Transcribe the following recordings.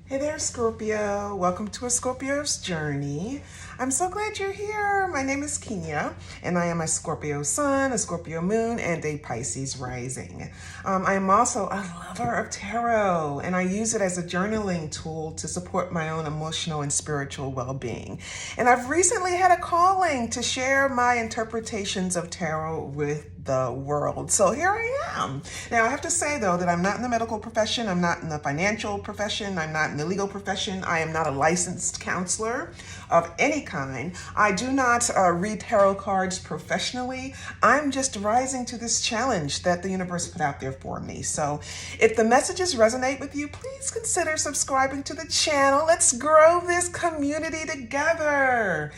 Hey there, Scorpio. Welcome to a Scorpio's journey. I'm so glad you're here. My name is Kenya, and I am a Scorpio sun, a Scorpio moon, and a Pisces rising. I am also a lover of tarot, and I use it as a journaling tool to support my own emotional and spiritual well-being. And I've recently had a calling to share my interpretations of tarot with the world. So here I am. Now, I have to say, though, that I'm not in the medical profession. I'm not in the financial profession. I'm not in the legal profession. I am not a licensed counselor of any kind. I do not read tarot cards professionally. I'm just rising to this challenge that the universe put out there for me. So if the messages resonate with you, please consider subscribing to the channel. Let's grow this community together.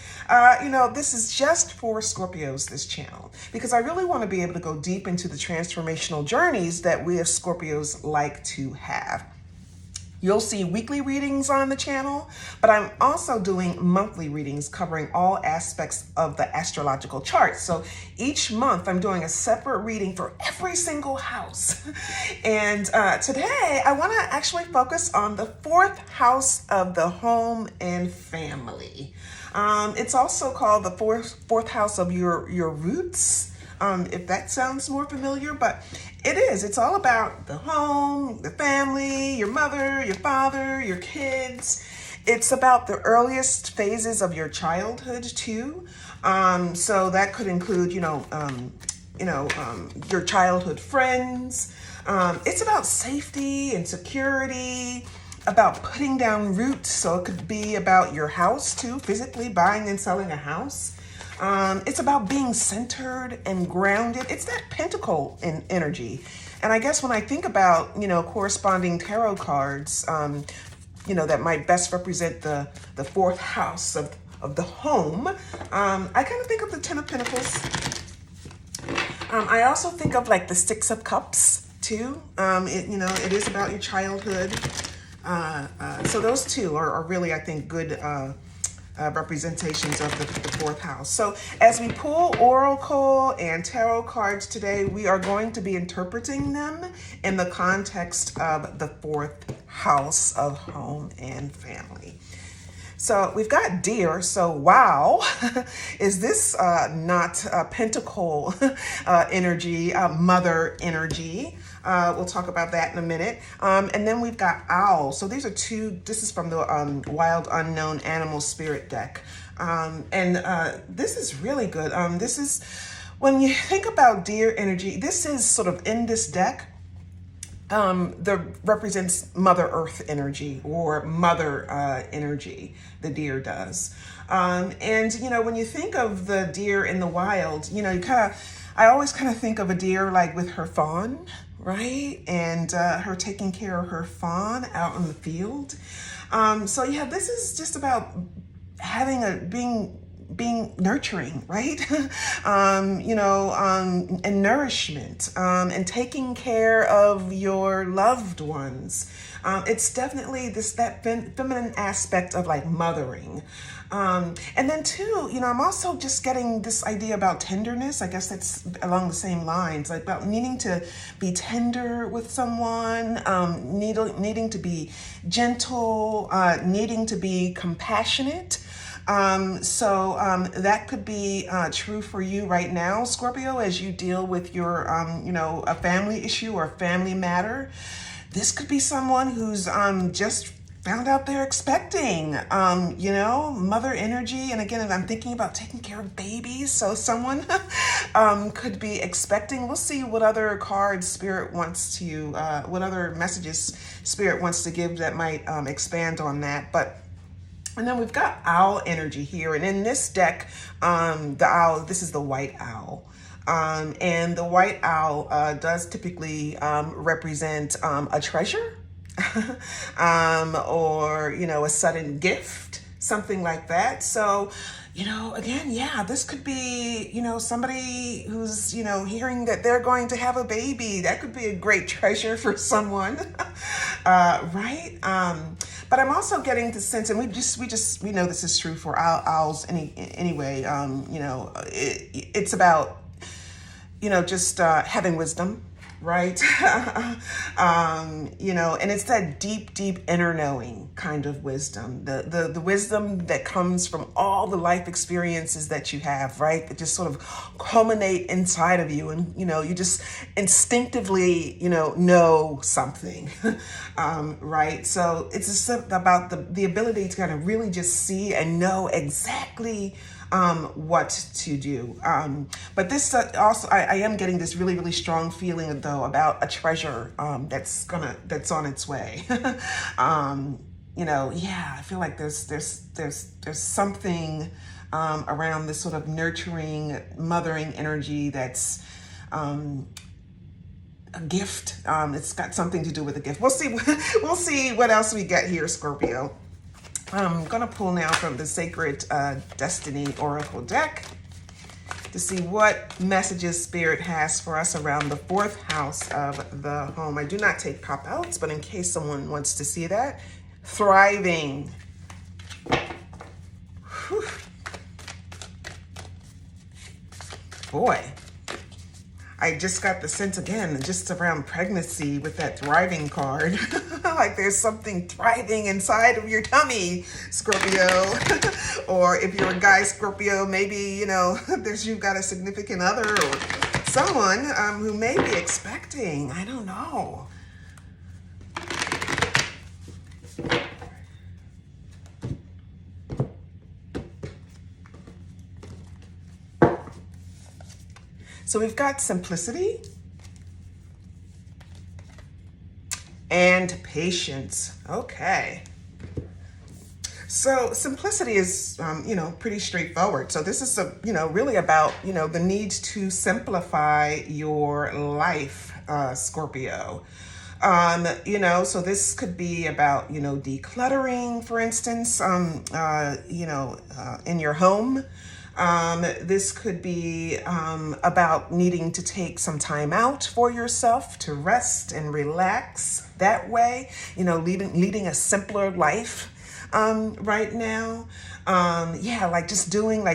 This is just for Scorpios, this channel, because I really want to be able to go deep into the transformational journeys that we as Scorpios like to have. You'll see weekly readings on the channel, but I'm also doing monthly readings covering all aspects of the astrological chart. So each month I'm doing a separate reading for every single house. And today I want to actually focus on the fourth house of the home and family. It's also called the fourth house of your roots. If that sounds more familiar, but it is. It's all about the home, the family, your mother, your father, your kids. It's about the earliest phases of your childhood too. So that could include, your childhood friends. It's about safety and security, about putting down roots. So it could be about your house too, physically buying and selling a house. It's about being centered and grounded. It's that pentacle in energy. And I guess when I think about, corresponding tarot cards, that might best represent the fourth house of the home, I kind of think of the Ten of Pentacles. I also think of like the Six of Cups too. It is about your childhood. So those two are really, I think, good representations of the fourth house. So as we pull oracle and tarot cards today, we are going to be interpreting them in the context of the fourth house of home and family. So we've got deer. So wow, is this not pentacle energy, mother energy? We'll talk about that in a minute. And then we've got owl. So these are two, this is from the Wild Unknown Animal Spirit deck. This is really good. This is, when you think about deer energy, this is sort of in this deck, that represents Mother Earth energy or mother energy, the deer does. When you think of the deer in the wild, I always kind of think of a deer like with her fawn, right? And her taking care of her fawn out in the field. This is just about being nurturing, right? And nourishment, and taking care of your loved ones. It's definitely that feminine aspect of like mothering. And then too, I'm also just getting this idea about tenderness. I guess that's along the same lines, like about needing to be tender with someone, needing to be gentle, needing to be compassionate. That could be true for you right now, Scorpio, as you deal with your, a family issue or a family matter. This could be someone who's just found out they're expecting, mother energy. And again, I'm thinking about taking care of babies. So someone could be expecting. We'll see what other cards Spirit wants to, what other messages Spirit wants to give that might expand on that. And then we've got owl energy here. And in this deck, the owl, this is the white owl. And the white owl does typically represent a treasure or, a sudden gift, something like that. So, again, this could be, somebody who's, hearing that they're going to have a baby. That could be a great treasure for someone, right? But I'm also getting the sense, and we know this is true for owls anyway. It's about, just having wisdom, right? You know, and it's that deep, deep inner knowing kind of wisdom, the wisdom that comes from all the life experiences that you have, right? That just sort of culminate inside of you, and you know, you just instinctively, you know something, right? So it's just about the ability to kind of really just see and know exactly what to do. But this also, I am getting this really, really strong feeling though about a treasure that's on its way. You know, yeah, I feel like there's something around this sort of nurturing, mothering energy that's a gift. It's got something to do with a gift. We'll see. We'll see what else we get here, Scorpio. I'm going to pull now from the Sacred Destiny Oracle deck to see what messages Spirit has for us around the 4th house of the home. I do not take pop-outs, but in case someone wants to see that. Thriving. Whew. Boy. I just got the sense again, just around pregnancy with that thriving card. Like there's something thriving inside of your tummy, Scorpio. Or if you're a guy, Scorpio, maybe, you know, you've got a significant other or someone who may be expecting. I don't know. So we've got simplicity and patience. Okay. So simplicity is, you know, pretty straightforward. So this is, you know, really about, you know, the need to simplify your life, Scorpio. You know, so this could be about, you know, decluttering, for instance, you know, in your home. This could be about needing to take some time out for yourself to rest and relax that way, you know, leading a simpler life right now. Yeah, like just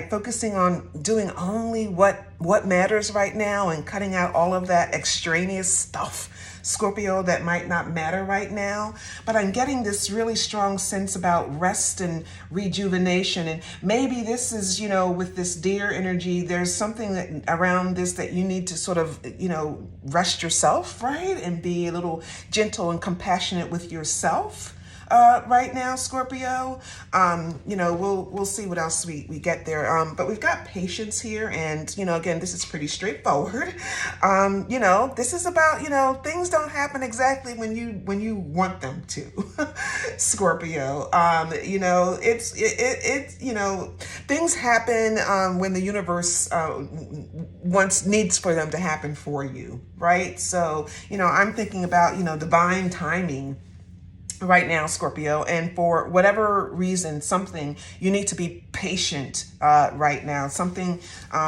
focusing on doing only what matters right now and cutting out all of that extraneous stuff, Scorpio, that might not matter right now. But I'm getting this really strong sense about rest and rejuvenation. And maybe this is, you know, with this deer energy, there's something that around this that you need to sort of, you know, rest yourself, right? And be a little gentle and compassionate with yourself. Right now, Scorpio. You know, we'll see what else we get there. But we've got patience here, and you know, again, this is pretty straightforward. You know, this is about, you know, things don't happen exactly when you want them to, Scorpio. You know, it's you know, things happen when the universe needs for them to happen for you, right? So, you know, I'm thinking about, you know, divine timing right now, Scorpio, and for whatever reason, something, you need to be patient right now. Something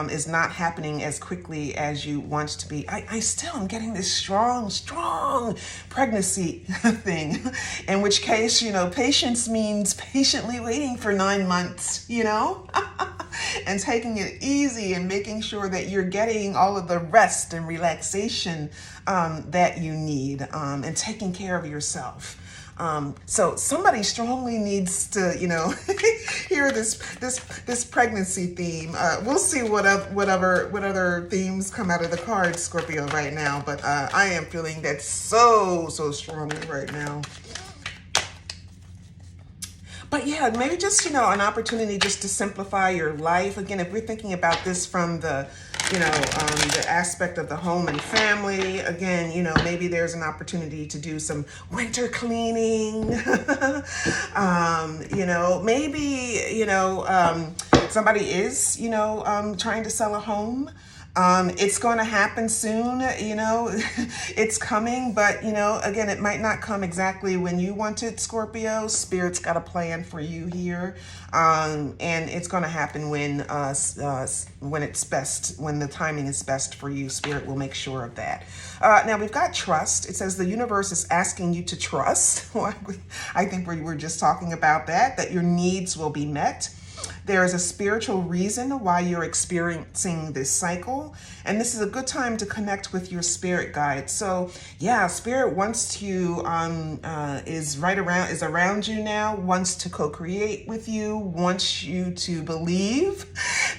is not happening as quickly as you want to be. I still am getting this strong pregnancy thing, in which case, you know, patience means patiently waiting for 9 months, you know, and taking it easy and making sure that you're getting all of the rest and relaxation that you need, and taking care of yourself. So somebody strongly needs to, you know, hear this pregnancy theme. We'll see what other themes come out of the cards, Scorpio, right now. But I am feeling that so strongly right now. But yeah, maybe just, you know, an opportunity just to simplify your life. Again, if we're thinking about this from the, you know, the aspect of the home and family, again, you know, maybe there's an opportunity to do some winter cleaning. You know, maybe, you know, somebody is, you know, trying to sell a home. It's going to happen soon, you know, it's coming, but, you know, again, it might not come exactly when you want it, Scorpio. Spirit's got a plan for you here. And it's going to happen when it's best, when the timing is best for you. Spirit will make sure of that. Now we've got trust. It says the universe is asking you to trust. I think we were just talking about that your needs will be met. There is a spiritual reason why you're experiencing this cycle, and this is a good time to connect with your spirit guide. So yeah, spirit wants to is around you now, wants to co-create with you, wants you to believe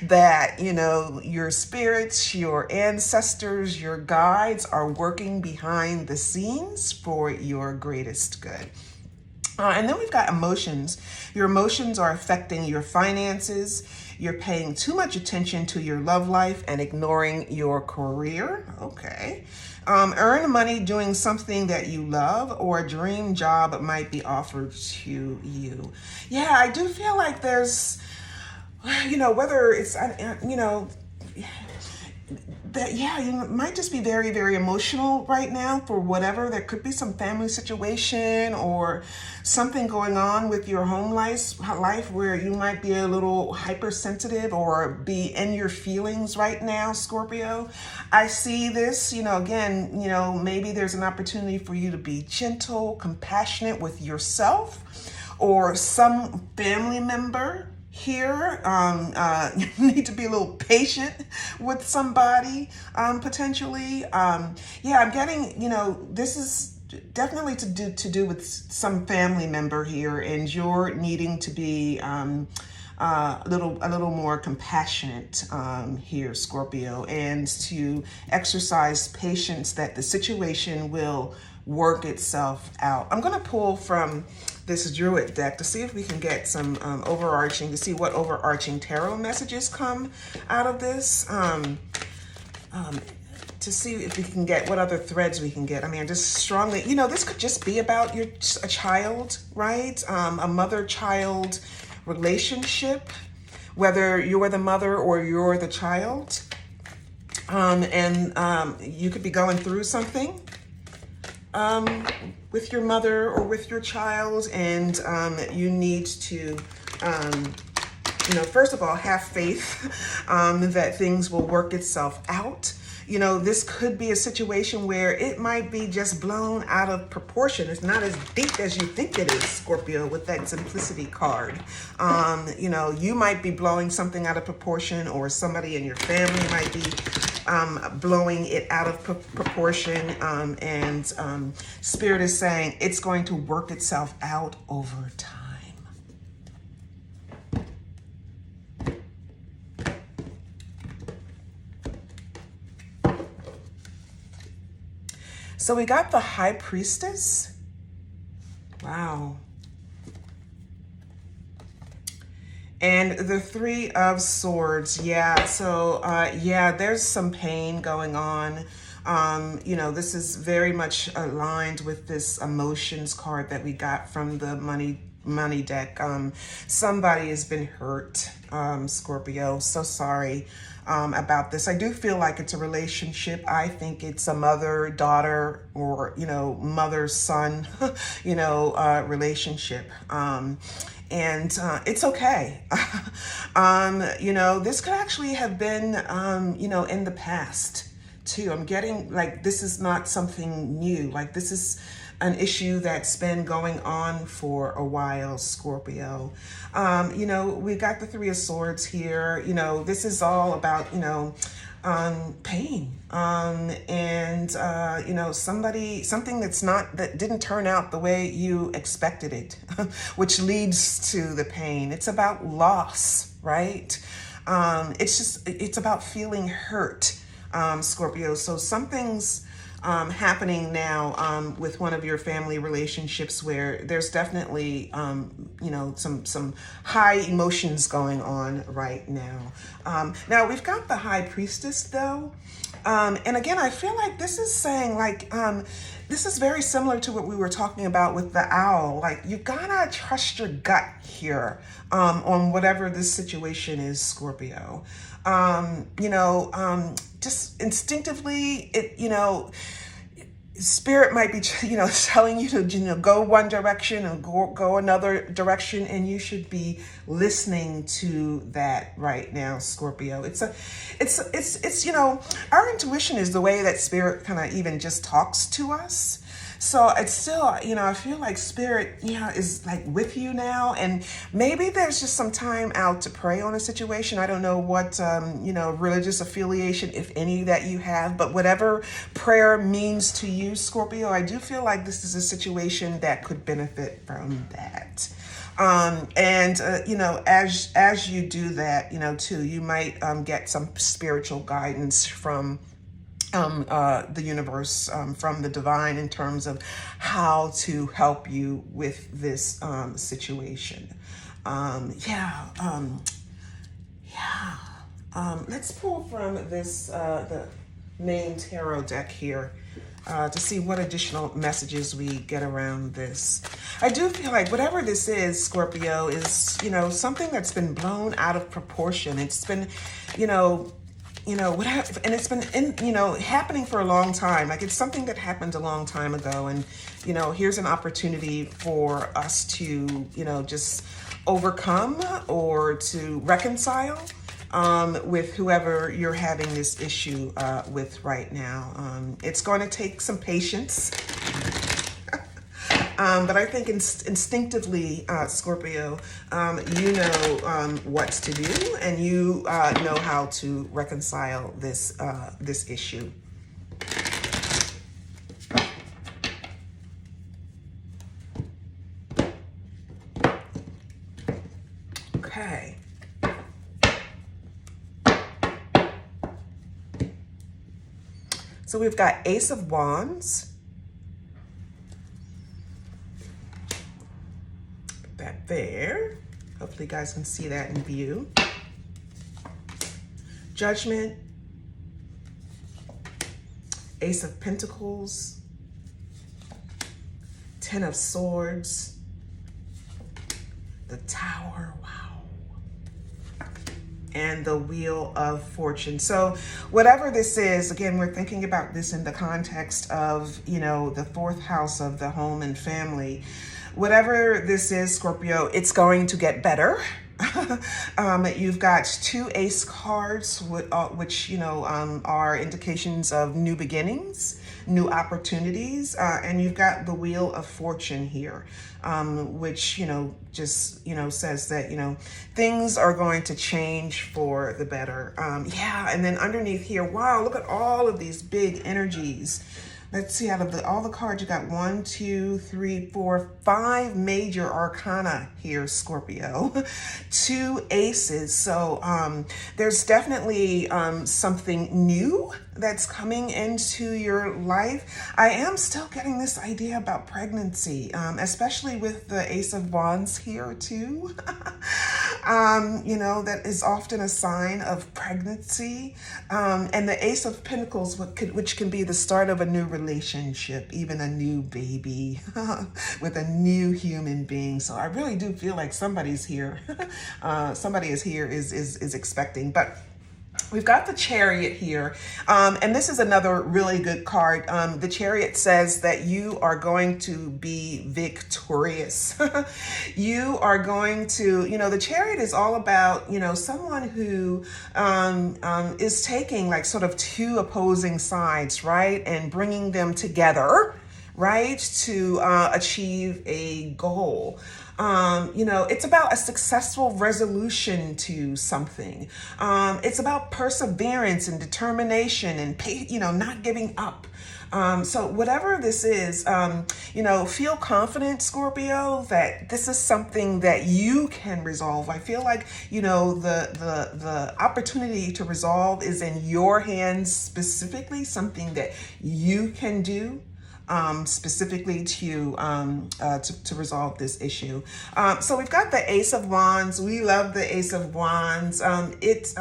that, you know, your spirits, your ancestors, your guides are working behind the scenes for your greatest good. And then we've got emotions. Your emotions are affecting your finances. You're paying too much attention to your love life and ignoring your career. Okay. Earn money doing something that you love, or a dream job might be offered to you. Yeah, I do feel like there's, you know, whether it's, you know, that, yeah, you might just be very, very emotional right now for whatever. There could be some family situation or something going on with your home life where you might be a little hypersensitive or be in your feelings right now, Scorpio. I see this, you know, again, you know, maybe there's an opportunity for you to be gentle, compassionate with yourself or some family member. Here, you need to be a little patient with somebody, potentially. Yeah, I'm getting, you know, this is definitely to do with some family member here, and you're needing to be a little more compassionate here, Scorpio, and to exercise patience that the situation will work itself out. I'm going to pull from this Druid deck to see if we can get some to see what overarching tarot messages come out of this, to see if we can get what other threads we can get. I mean, I just strongly, you know, this could just be about a child, right? A mother-child relationship, whether you're the mother or you're the child. You could be going through something with your mother or with your child, and you need to, you know, first of all, have faith that things will work itself out. You know, this could be a situation where it might be just blown out of proportion. It's not as deep as you think it is, Scorpio, with that simplicity card. You know, you might be blowing something out of proportion, or somebody in your family might be blowing it out of proportion, and Spirit is saying it's going to work itself out over time. So we got the High Priestess. Wow. And the Three of Swords. Yeah, so yeah, there's some pain going on. You know, this is very much aligned with this emotions card that we got from the money deck. Somebody has been hurt, Scorpio. So sorry about this. I do feel like it's a relationship. I think it's a mother-daughter, or, you know, mother-son, you know, relationship. And it's okay. You know, this could actually have been, you know, in the past too. I'm getting like, this is not something new. Like, this is an issue that's been going on for a while, Scorpio. You know, we got the Three of Swords here. You know, this is all about, you know, pain, and you know, something that didn't turn out the way you expected it, which leads to the pain. It's about loss, right? It's about feeling hurt, Scorpio. So something's happening now with one of your family relationships where there's definitely you know, some high emotions going on right now. Now we've got the High Priestess though, and again, I feel like this is saying like this is very similar to what we were talking about with the owl. Like, you gotta trust your gut here on whatever this situation is, Scorpio. You know, just instinctively, you know, Spirit might be, you know, telling you to, you know, go one direction and go another direction, and you should be listening to that right now, Scorpio. It's you know, our intuition is the way that Spirit kind of even just talks to us. So it's still, you know, I feel like spirit, you know, is like with you now. And maybe there's just some time out to pray on a situation. I don't know what, you know, religious affiliation, if any, that you have, but whatever prayer means to you, Scorpio, I do feel like this is a situation that could benefit from that. You know, as you do that, you know, too, you might get some spiritual guidance from the universe, from the divine, in terms of how to help you with this situation. Let's pull from this the main tarot deck here to see what additional messages we get around this. I do feel like whatever this is, Scorpio, is, you know, something that's been blown out of proportion. It's been, you know, whatever, and it's been happening for a long time. Like, it's something that happened a long time ago, and, you know, here's an opportunity for us to, you know, just overcome or to reconcile with whoever you're having this issue with right now. It's going to take some patience. But I think instinctively, Scorpio, you know what to do, and you know how to reconcile this this issue. Okay. So we've got Ace of Wands. That there. Hopefully you guys can see that in view. Judgment. Ace of Pentacles. Ten of Swords. The Tower. Wow. And the Wheel of Fortune. So whatever this is, again, we're thinking about this in the context of, you know, the fourth house of the home and family. Whatever this is, Scorpio, it's going to get better. You've got two ace cards, which, you know, are indications of new beginnings, new opportunities. And you've got the Wheel of Fortune here, which, you know, just, you know, says that, you know, things are going to change for the better. Yeah, and then underneath here, wow, look at all of these big energies. Let's see, out of all the cards, you got 1, 2, 3, 4, 5 major arcana here, Scorpio. 2 aces. So there's definitely something new that's coming into your life. I am still getting this idea about pregnancy, especially with the Ace of Wands here too. You know, that is often a sign of pregnancy. And the Ace of Pentacles, which can be the start of a new relationship, even a new baby with a new human being. So I really do feel like somebody's here. Somebody is expecting. But we've got the Chariot here, and this is another really good card. The Chariot says that you are going to be victorious. You are going to, you know, the Chariot is all about, you know, someone who is taking like sort of two opposing sides, right, and bringing them together, right, to achieve a goal. You know, it's about a successful resolution to something. It's about perseverance and determination and, you know, not giving up. So whatever this is, you know, feel confident, Scorpio, that this is something that you can resolve. I feel like, you know, the opportunity to resolve is in your hands, specifically something that you can do. Specifically to resolve this issue. So we've got the Ace of Wands. We love the Ace of Wands. It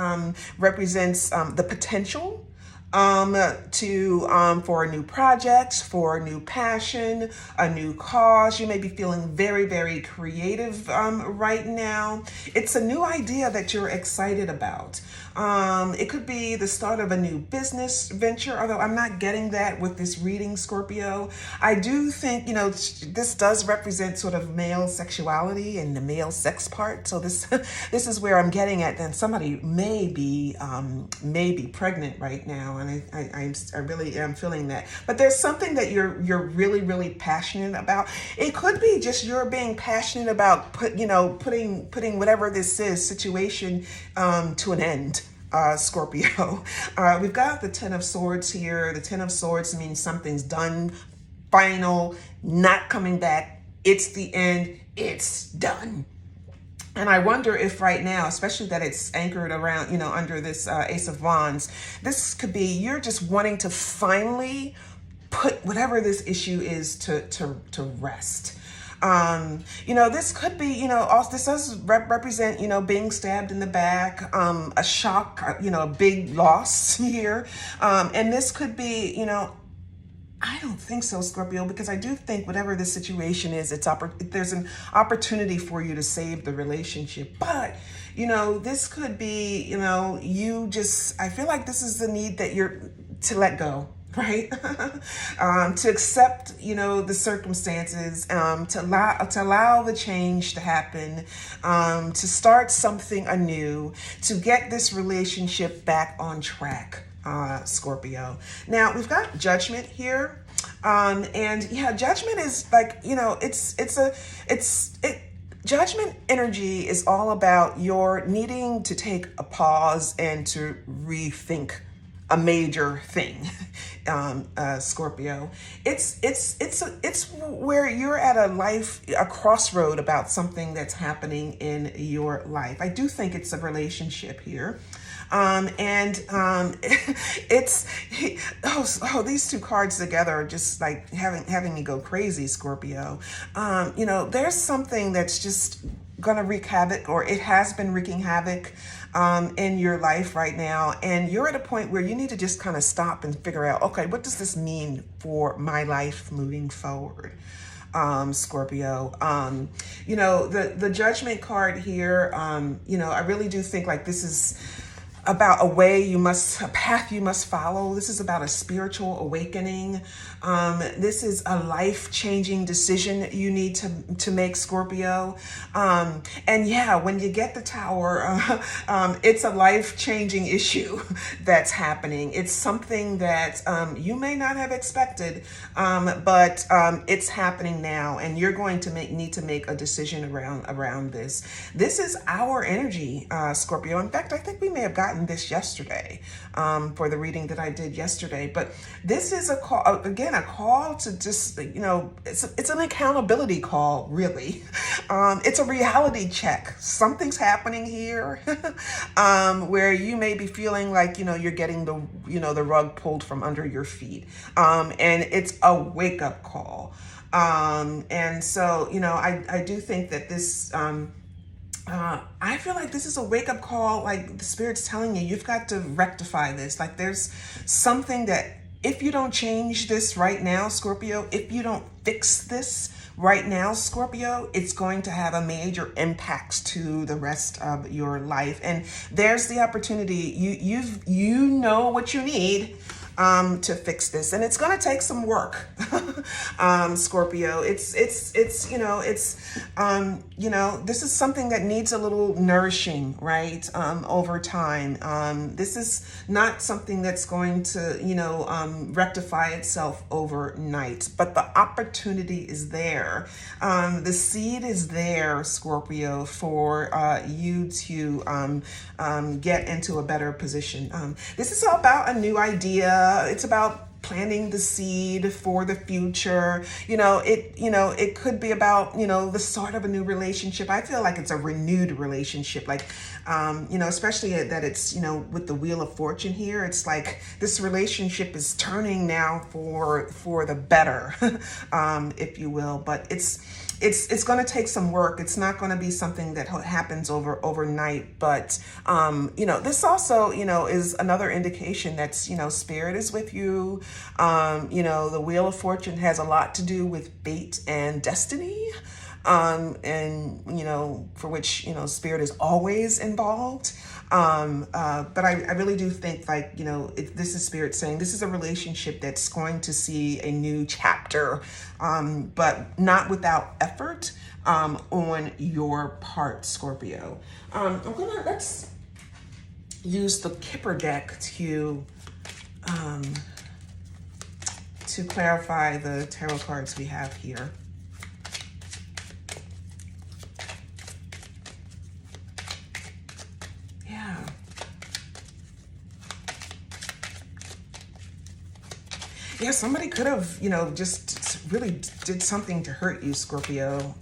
represents the potential for a new project, for a new passion, a new cause. You may be feeling very, very creative right now. It's a new idea that you're excited about. It could be the start of a new business venture, although I'm not getting that with this reading, Scorpio. I do think, you know, this does represent sort of male sexuality and the male sex part. So this is where I'm getting at. Then somebody may be pregnant right now. on. I really am feeling that. But there's something that you're really, really passionate about. It could be just you're being passionate about putting whatever this is situation to an end. Scorpio. We've got the Ten of Swords here. The Ten of Swords means something's done, final, not coming back. It's the end. It's done. And I wonder if right now, especially that it's anchored around, under this Ace of Wands, this could be you're just wanting to finally put whatever this issue is to rest. This could be, also this does represent, being stabbed in the back, a shock, a big loss here. And this could be, I don't think so, Scorpio, because I do think whatever the situation is, there's an opportunity for you to save the relationship. But, this could be, I feel like this is the need that to let go, right? To accept, the circumstances, to allow the change to happen, to start something anew, to get this relationship back on track. Scorpio. Now we've got Judgment here. And yeah, Judgment is like, Judgment energy is all about your needing to take a pause and to rethink a major thing. Scorpio. It's where you're at a crossroad about something that's happening in your life. I do think it's a relationship here. These two cards together are just like having me go crazy, Scorpio. There's something that's just gonna wreak havoc, or it has been wreaking havoc in your life right now, and you're at a point where you need to just kind of stop and figure out, okay, what does this mean for my life moving forward? Scorpio. The Judgment card here, I really do think like this is about a path you must follow. This is about a spiritual awakening. This is a life-changing decision you need to make, Scorpio. And yeah, when you get the Tower, it's a life-changing issue that's happening. It's something that you may not have expected, but it's happening now, and you're going to need to make a decision around this. This is our energy, Scorpio. In fact, I think we may have gotten this yesterday for the reading that I did yesterday. But this is a call, again, a call to just, it's an accountability call, really. It's a reality check. Something's happening here where you may be feeling like, you're getting the rug pulled from under your feet. And it's a wake-up call. And so, I do think that this, I feel like this is a wake-up call, like the Spirit's telling you, you've got to rectify this. Like there's something that if you don't change this right now, Scorpio, if you don't fix this right now, Scorpio, it's going to have a major impact to the rest of your life. And there's the opportunity. You know what you need to fix this, and it's going to take some work. Scorpio, this is something that needs a little nourishing, right? Over time. This is not something that's going to, rectify itself overnight, but the opportunity is there. The seed is there, Scorpio, for you to get into a better position. This is all about a new idea. It's about planting the seed for the future. It could be about, the start of a new relationship. I feel like it's a renewed relationship, like, especially that it's, with the Wheel of Fortune here, it's like this relationship is turning now for the better, if you will, but it's going to take some work. It's not going to be something that happens overnight, but, this also, is another indication that's, Spirit is with you. The Wheel of Fortune has a lot to do with fate and destiny. For which, Spirit is always involved. But I really do think like, this is Spirit saying this is a relationship that's going to see a new chapter, but not without effort, on your part, Scorpio. Let's use the Kipper deck to to clarify the tarot cards we have here. Yeah, somebody could have, you know, just really did something to hurt you, Scorpio.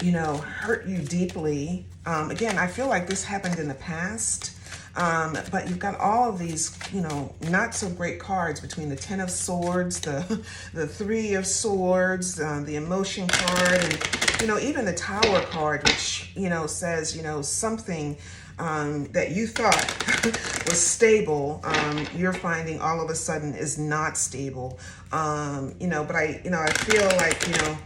You know, hurt you deeply. Again, I feel like this happened in the past. But you've got all of these, you know, not so great cards between the Ten of Swords, the Three of Swords, the Emotion card, and, you know, even the Tower card, which, you know, says, you know, something that you thought was stable, you're finding all of a sudden is not stable. You know, but I feel like, you know,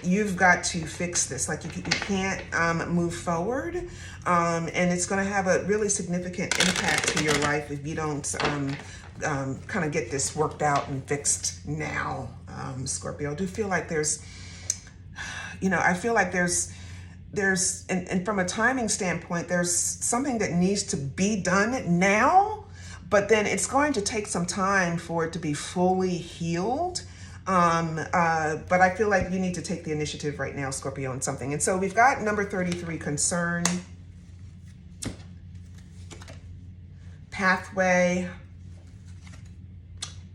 you've got to fix this. Like you can't move forward, and it's going to have a really significant impact to your life if you don't kind of get this worked out and fixed now, Scorpio. I do feel like there's, you know, I feel like there's and from a timing standpoint, there's something that needs to be done now, but then it's going to take some time for it to be fully healed. But I feel like you need to take the initiative right now, Scorpio, on something. And so we've got number 33, concern, pathway,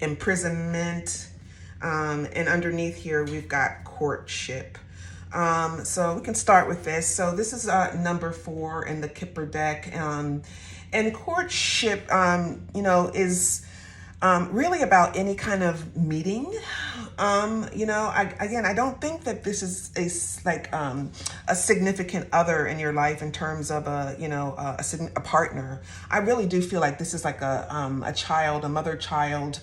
imprisonment, and underneath here we've got courtship. So we can start with this. So this is number 4 in the Kipper deck. And courtship, you know, is really about any kind of meeting. You know, I don't think that this is a significant other in your life in terms of a partner. I really do feel like this is like a child, a mother-child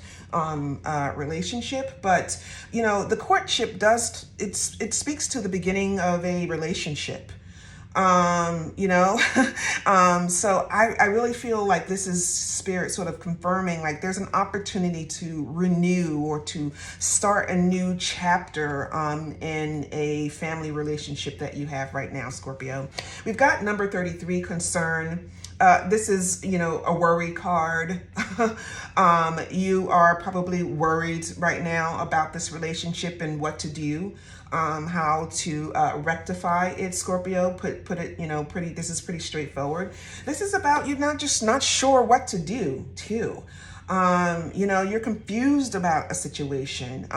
relationship. But, you know, the courtship it speaks to the beginning of a relationship. You know, so I really feel like this is spirit sort of confirming, like there's an opportunity to renew or to start a new chapter, in a family relationship that you have right now, Scorpio. We've got number 33, concern. This is, you know, a worry card. You are probably worried right now about this relationship and what to do, how to rectify it, Scorpio. Put it, you know, this is pretty straightforward. This is about you not sure what to do too. You know, you're confused about a situation.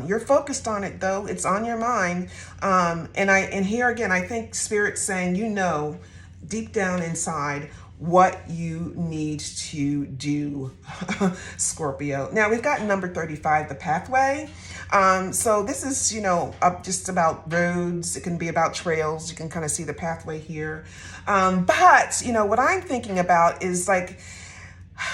You're focused on it though. It's on your mind. And here again, I think Spirit's saying, you know, deep down inside what you need to do, Scorpio. Now we've got number 35, the pathway. So this is, you know, just about roads. It can be about trails. You can kind of see the pathway here. But, you know, what I'm thinking about is like,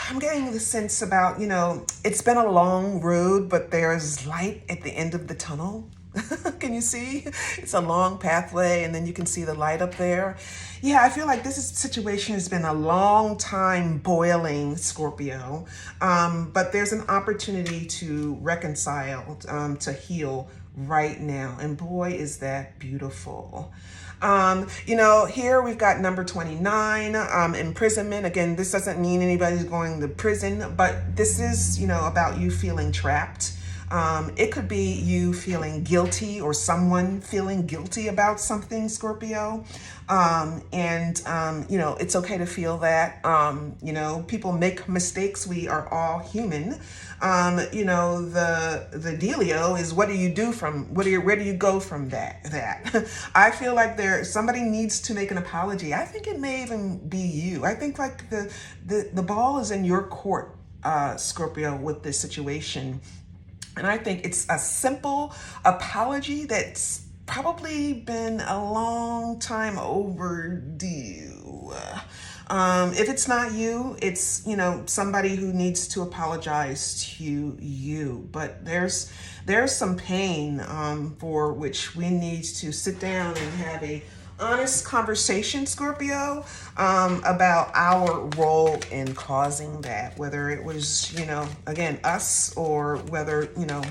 I'm getting the sense about, you know, it's been a long road, but there's light at the end of the tunnel. Can you see? It's a long pathway and then you can see the light up there. Yeah, I feel like this situation has been a long time boiling, Scorpio. But there's an opportunity to reconcile, to heal right now. And boy, is that beautiful. You know, here we've got number 29, imprisonment. Again, this doesn't mean anybody's going to prison, but this is, you know, about you feeling trapped. It could be you feeling guilty or someone feeling guilty about something, Scorpio. You know, it's okay to feel that. You know, people make mistakes. We are all human. You know, the dealio is what do you do where do you go from that? I feel like somebody needs to make an apology. I think it may even be you. I think like the ball is in your court, Scorpio, with this situation. And I think it's a simple apology that's probably been a long time overdue. If it's not you, it's, you know, somebody who needs to apologize to you. But there's some pain for which we need to sit down and have a honest conversation, Scorpio, about our role in causing that, whether it was, you know, again, us, or whether, you know,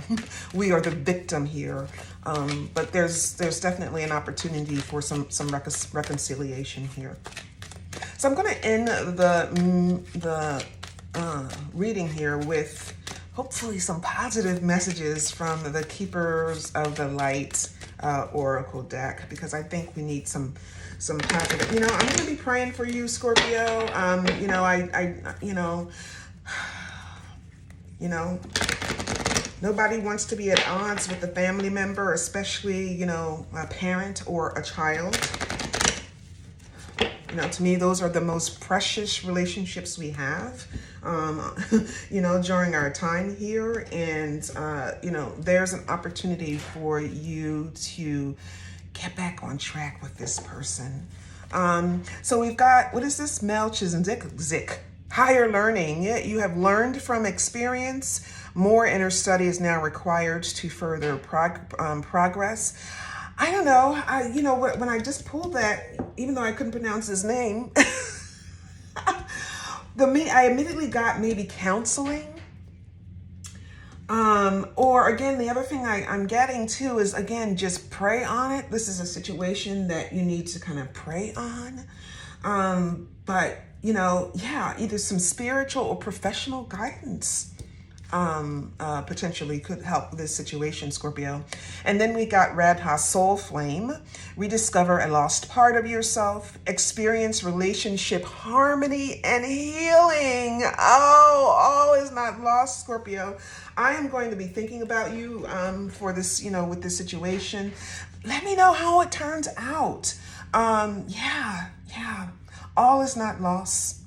we are the victim here. But there's definitely an opportunity for some reconciliation here. So I'm going to end the reading here with hopefully some positive messages from the Keepers of the Light Oracle deck, because I think we need some positive. You know, I'm going to be praying for you, Scorpio. You know, nobody wants to be at odds with a family member, especially, you know, a parent or a child. You know, to me, those are the most precious relationships we have, you know, during our time here. And, you know, there's an opportunity for you to get back on track with this person. So we've got, what is this? Melchizedek. Higher learning. You have learned from experience. More inner study is now required to further progress. I don't know. You know, when I just pulled that, even though I couldn't pronounce his name, I immediately got maybe counseling. Or again, the other thing I'm getting too is, again, just pray on it. This is a situation that you need to kind of pray on. But, you know, yeah, either some spiritual or professional guidance potentially could help this situation, Scorpio. And then we got Radha Soul Flame. Rediscover a lost part of yourself. Experience relationship harmony and healing. Oh, all is not lost, Scorpio. I am going to be thinking about you for this, you know, with this situation. Let me know how it turns out. Yeah. All is not lost.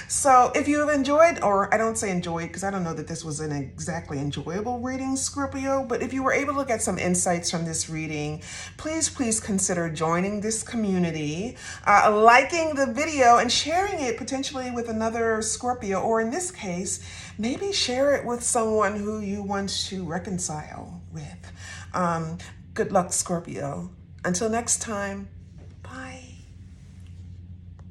So if you have enjoyed, or I don't say enjoyed because I don't know that this was an exactly enjoyable reading, Scorpio, but if you were able to get some insights from this reading, please consider joining this community, liking the video and sharing it potentially with another Scorpio, or in this case, maybe share it with someone who you want to reconcile with. Good luck, Scorpio. Until next time.